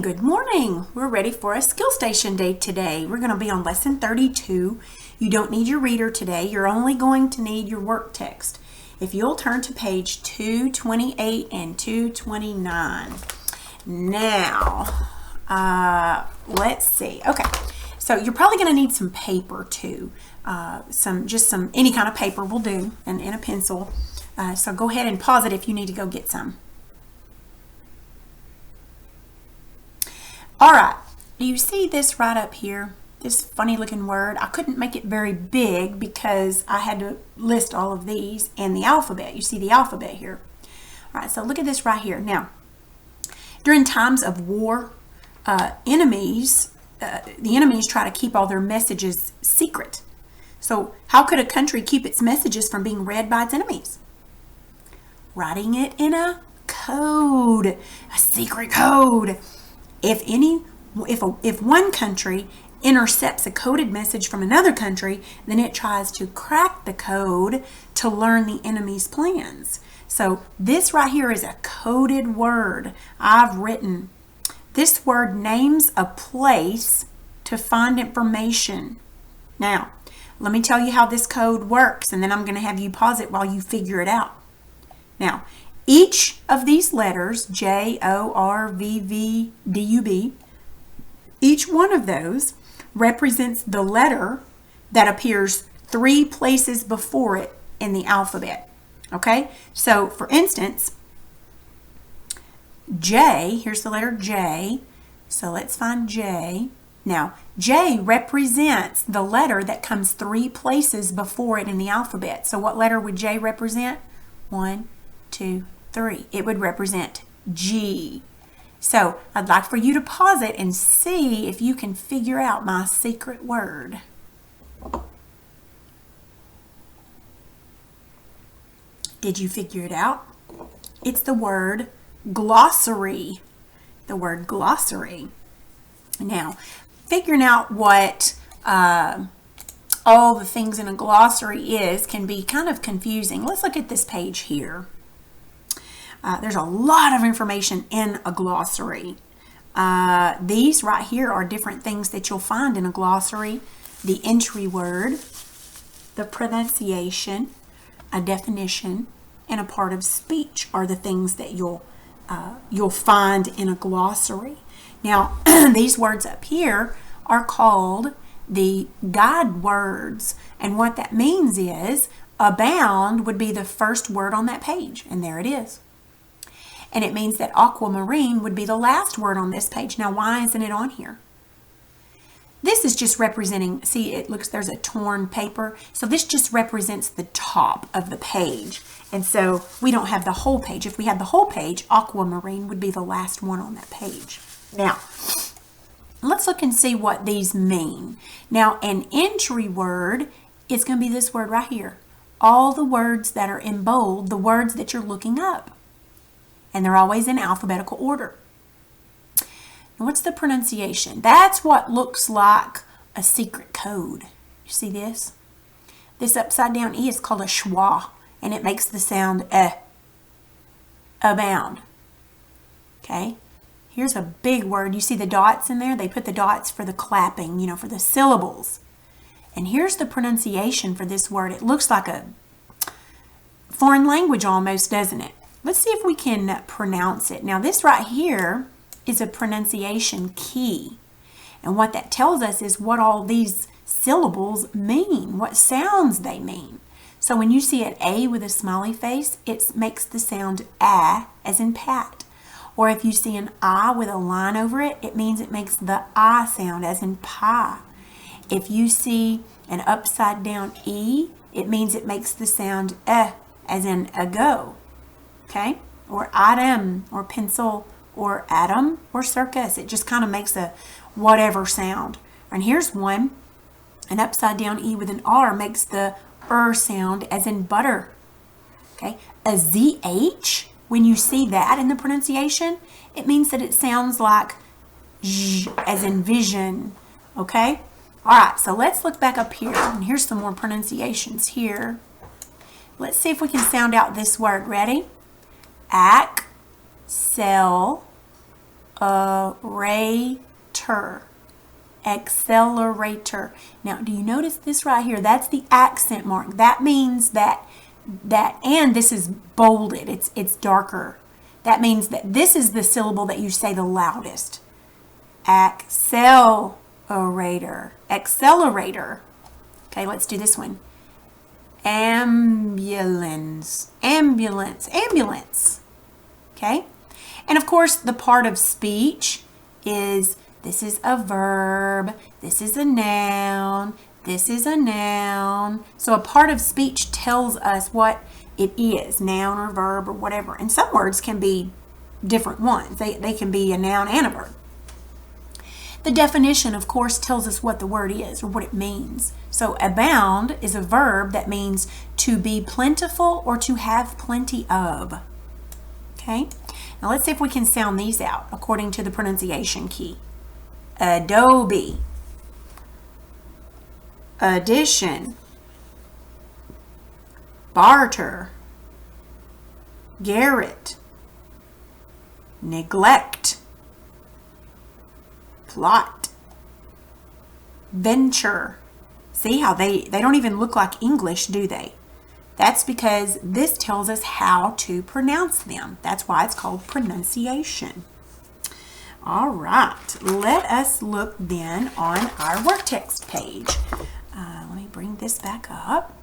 good morning. We're ready for a skill station day today. We're going to be on lesson 32. You don't need your reader today. You're only going to need your work text. If you'll turn to page 228 and 229. Now, let's see. Okay, so you're probably going to need some paper too. Any kind of paper will do, and a pencil. So go ahead and pause it if you need to go get some. All right, do you see this right up here? This funny looking word. I couldn't make it very big because I had to list all of these and the alphabet. You see the alphabet here. All right, so look at this right here. Now, during times of war, the enemies try to keep all their messages secret. So how could a country keep its messages from being read by its enemies? Writing it in a code, a secret code. If one country intercepts a coded message from another country, then it tries to crack the code to learn the enemy's plans. So this right here is a coded word I've written. This word names a place to find information. Now, let me tell you how this code works, and then I'm going to have you pause it while you figure it out. Now, each of these letters, J, O, R, V, V, D, U, B, each one of those represents the letter that appears 3 places before it in the alphabet. Okay? So, for instance, J, here's the letter J. So, let's find J. Now, J represents the letter that comes 3 places before it in the alphabet. So, what letter would J represent? 1, 2, 3. It would represent G. So I'd like for you to pause it and see if you can figure out my secret word. Did you figure it out? It's the word glossary. The word glossary. Now, figuring out what all the things in a glossary can be kind of confusing. Let's look at this page here. There's a lot of information in a glossary. These right here are different things that you'll find in a glossary. The entry word, the pronunciation, a definition, and a part of speech are the things that you'll find in a glossary. Now, these words up here are called the guide words, and what that means is abound would be the first word on that page, and there it is. And it means that aquamarine would be the last word on this page. Now, why isn't it on here? This is just representing, see, it looks, there's a torn paper. So this just represents the top of the page. And so we don't have the whole page. If we had the whole page, aquamarine would be the last one on that page. Now, let's look and see what these mean. Now, an entry word is going to be this word right here. All the words that are in bold, the words that you're looking up. And they're always in alphabetical order. Now, what's the pronunciation? That's what looks like a secret code. You see this? This upside down E is called a schwa, and it makes the sound abound. Okay? Here's a big word. You see the dots in there? They put the dots for the clapping, for the syllables. And here's the pronunciation for this word. It looks like a foreign language almost, doesn't it? Let's see if we can pronounce it. Now, this right here is a pronunciation key. And what that tells us is what all these syllables mean, what sounds they mean. So when you see an A with a smiley face, it makes the sound A as in pat. Or if you see an I with a line over it, it means it makes the I sound as in pie. If you see an upside down E, it means it makes the sound as in ago. Okay? Or item, or pencil, or atom, or circus. It just kind of makes a whatever sound. And here's one. An upside down E with an R makes the sound as in butter. Okay? A ZH, when you see that in the pronunciation, it means that it sounds like Z as in vision. Okay? All right, so let's look back up here. And here's some more pronunciations here. Let's see if we can sound out this word. Ready? Ac, cell, Accelerator. Now, do you notice this right here? That's the accent mark. That means that and this is bolded. It's darker. That means that this is the syllable that you say the loudest. Accelerator. Accelerator. Okay, let's do this one. Ambulance. Ambulance. Ambulance. Okay? And of course, the part of speech is this is a verb, this is a noun, this is a noun. So a part of speech tells us what it is, noun or verb or whatever. And some words can be different ones. They can be a noun and a verb. The definition, of course, tells us what the word is or what it means. So abound is a verb that means to be plentiful or to have plenty of. Okay? Now let's see if we can sound these out according to the pronunciation key. Adobe, addition, barter, garret, neglect, plot, venture. See how they don't even look like English, do they? That's because this tells us how to pronounce them. That's why it's called pronunciation. All right, let us look then on our work text page. Let me bring this back up.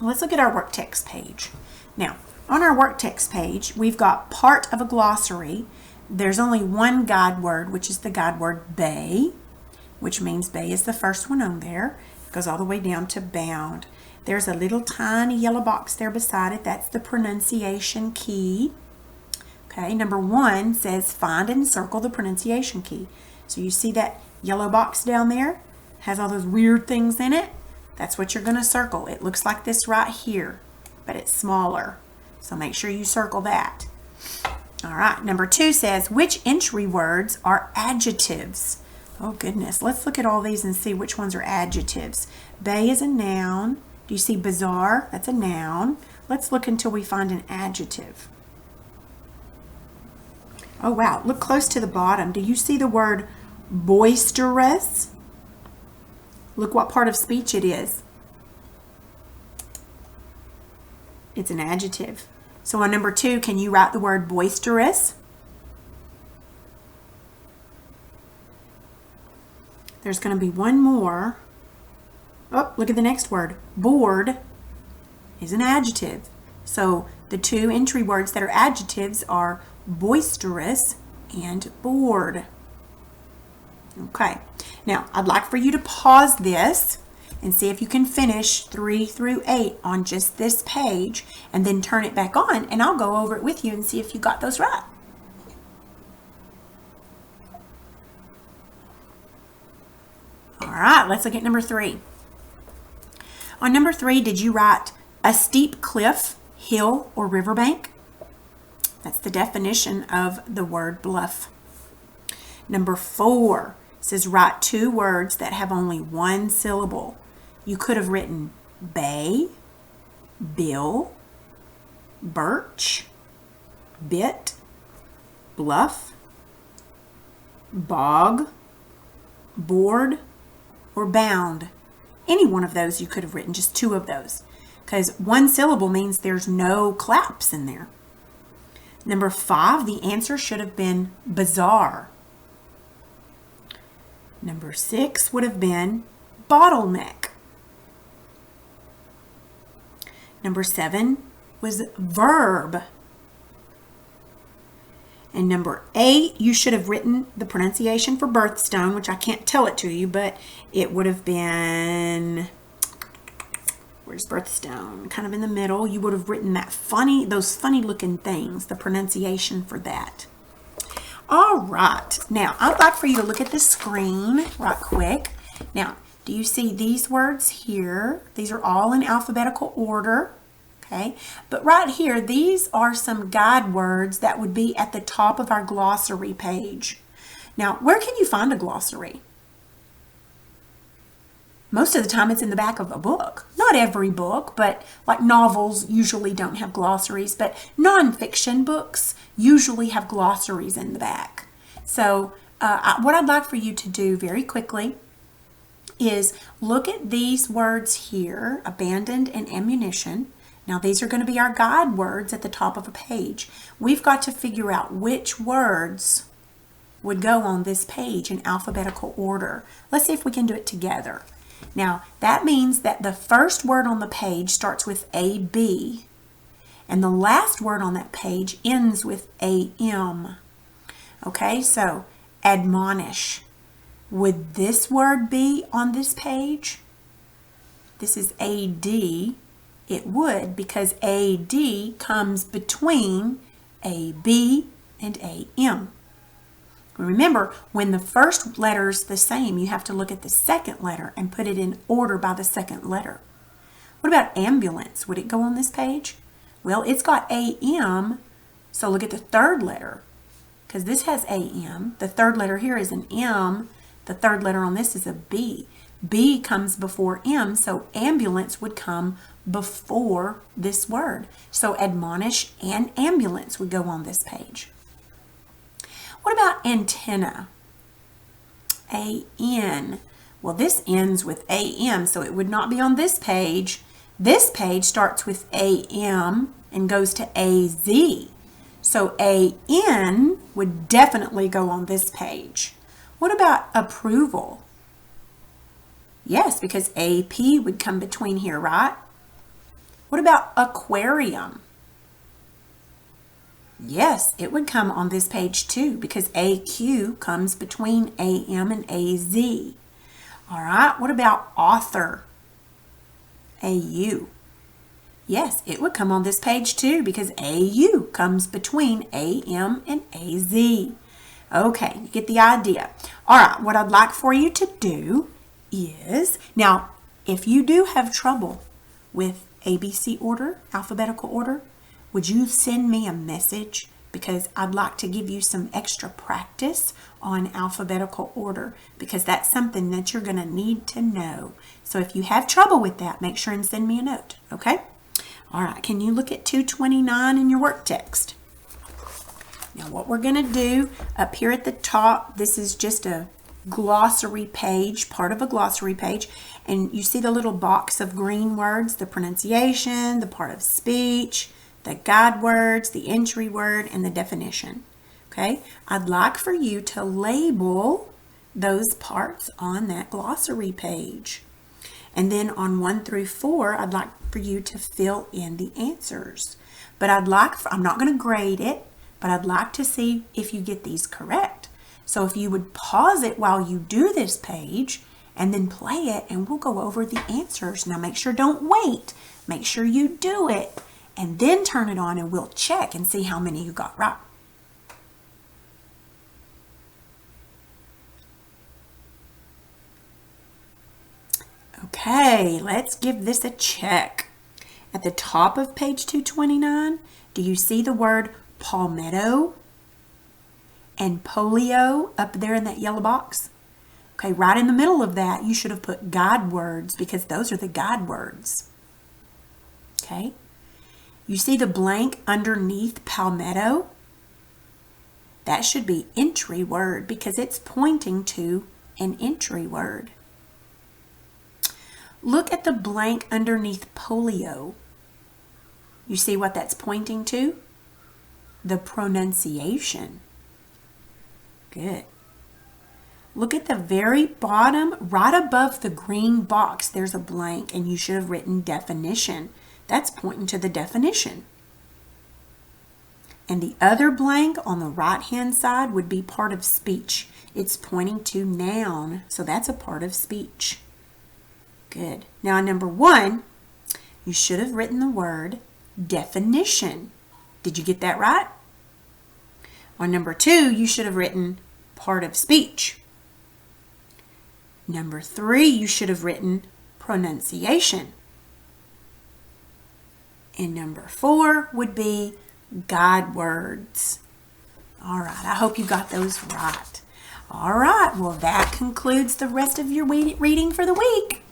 Let's look at our work text page. Now, on our work text page, we've got part of a glossary. There's only one guide word, which is the guide word bay, which means bay is the first one on there. It goes all the way down to bound. There's a little tiny yellow box there beside it. That's the pronunciation key. Okay, number 1 says find and circle the pronunciation key. So you see that yellow box down there? Has all those weird things in it? That's what you're going to circle. It looks like this right here, but it's smaller. So make sure you circle that. All right, number 2 says which entry words are adjectives? Oh goodness, let's look at all these and see which ones are adjectives. Bay is a noun. Do you see bizarre? That's a noun. Let's look until we find an adjective. Oh wow, look close to the bottom. Do you see the word boisterous? Look what part of speech it is. It's an adjective. So on number 2, can you write the word boisterous? There's going to be one more. Oh, look at the next word. Bored is an adjective. So the 2 entry words that are adjectives are boisterous and bored. Okay, now I'd like for you to pause this and see if you can finish 3 through 8 on just this page and then turn it back on and I'll go over it with you and see if you got those right. All right, let's look at number 3. On number 3, did you write a steep cliff, hill, or riverbank? That's the definition of the word bluff. Number 4 says write 2 words that have only one syllable. You could have written bay, bill, birch, bit, bluff, bog, board, or bound. Any one of those you could have written, just 2 of those, because one syllable means there's no claps in there. Number 5, the answer should have been bizarre. Number 6 would have been bottleneck. Number 7 was verb. And number 8, you should have written the pronunciation for birthstone, which I can't tell it to you, but it would have been, where's birthstone? Kind of in the middle. You would have written that those funny looking things, the pronunciation for that. All right, now I'd like for you to look at the screen right quick. Now, do you see these words here? These are all in alphabetical order. Okay, but right here, these are some guide words that would be at the top of our glossary page. Now, where can you find a glossary? Most of the time it's in the back of a book. Not every book, but like novels usually don't have glossaries, but nonfiction books usually have glossaries in the back. So what I'd like for you to do very quickly is look at these words here, abandoned and ammunition. Now these are going to be our guide words at the top of a page. We've got to figure out which words would go on this page in alphabetical order. Let's see if we can do it together. Now that means that the first word on the page starts with A-B and the last word on that page ends with A-M. Okay, so admonish. Would this word be on this page? This is A-D. It would, because A-D comes between A-B and A-M. Remember, when the first letter is the same, you have to look at the second letter and put it in order by the second letter. What about ambulance? Would it go on this page? Well, it's got A-M, so look at the third letter, because this has A-M. The third letter here is an M. The third letter on this is a B. B comes before M, so ambulance would come before this word. So admonish and ambulance would go on this page. What about antenna? A-N. Well, this ends with A-M, so it would not be on this page. This page starts with A-M and goes to A-Z. So A-N would definitely go on this page. What about approval? Yes, because A-P would come between here, right? What about aquarium? Yes, it would come on this page too, because AQ comes between AM and AZ. All right, what about author? AU. Yes, it would come on this page too, because AU comes between AM and AZ. Okay, you get the idea. All right, what I'd like for you to do is, now, if you do have trouble with ABC order, alphabetical order, would you send me a message? Because I'd like to give you some extra practice on alphabetical order, because that's something that you're going to need to know. So if you have trouble with that, make sure and send me a note, okay? All right, can you look at 229 in your work text? Now what we're going to do up here at the top, this is just a glossary page, part of a glossary page, and you see the little box of green words, the pronunciation, the part of speech, the guide words, the entry word, and the definition. Okay, I'd like for you to label those parts on that glossary page. And then on 1 through 4, I'd like for you to fill in the answers. But I'm not going to grade it, but I'd like to see if you get these correct. So if you would pause it while you do this page and then play it, and we'll go over the answers. Now make sure, don't wait. Make sure you do it and then turn it on and we'll check and see how many you got right. Okay, let's give this a check. At the top of page 229, do you see the word palmetto and polio up there in that yellow box? Okay, right in the middle of that, you should have put guide words, because those are the guide words. Okay, you see the blank underneath palmetto? That should be entry word, because it's pointing to an entry word. Look at the blank underneath polio. You see what that's pointing to? The pronunciation. Good. Look at the very bottom, right above the green box, there's a blank, and you should have written definition. That's pointing to the definition. And the other blank on the right-hand side would be part of speech. It's pointing to noun, so that's a part of speech. Good. Now on number 1, you should have written the word definition. Did you get that right? On number 2, you should have written part of speech. Number 3, you should have written pronunciation. And number 4 would be guide words. All right, I hope you got those right. All right, well, that concludes the rest of your reading for the week.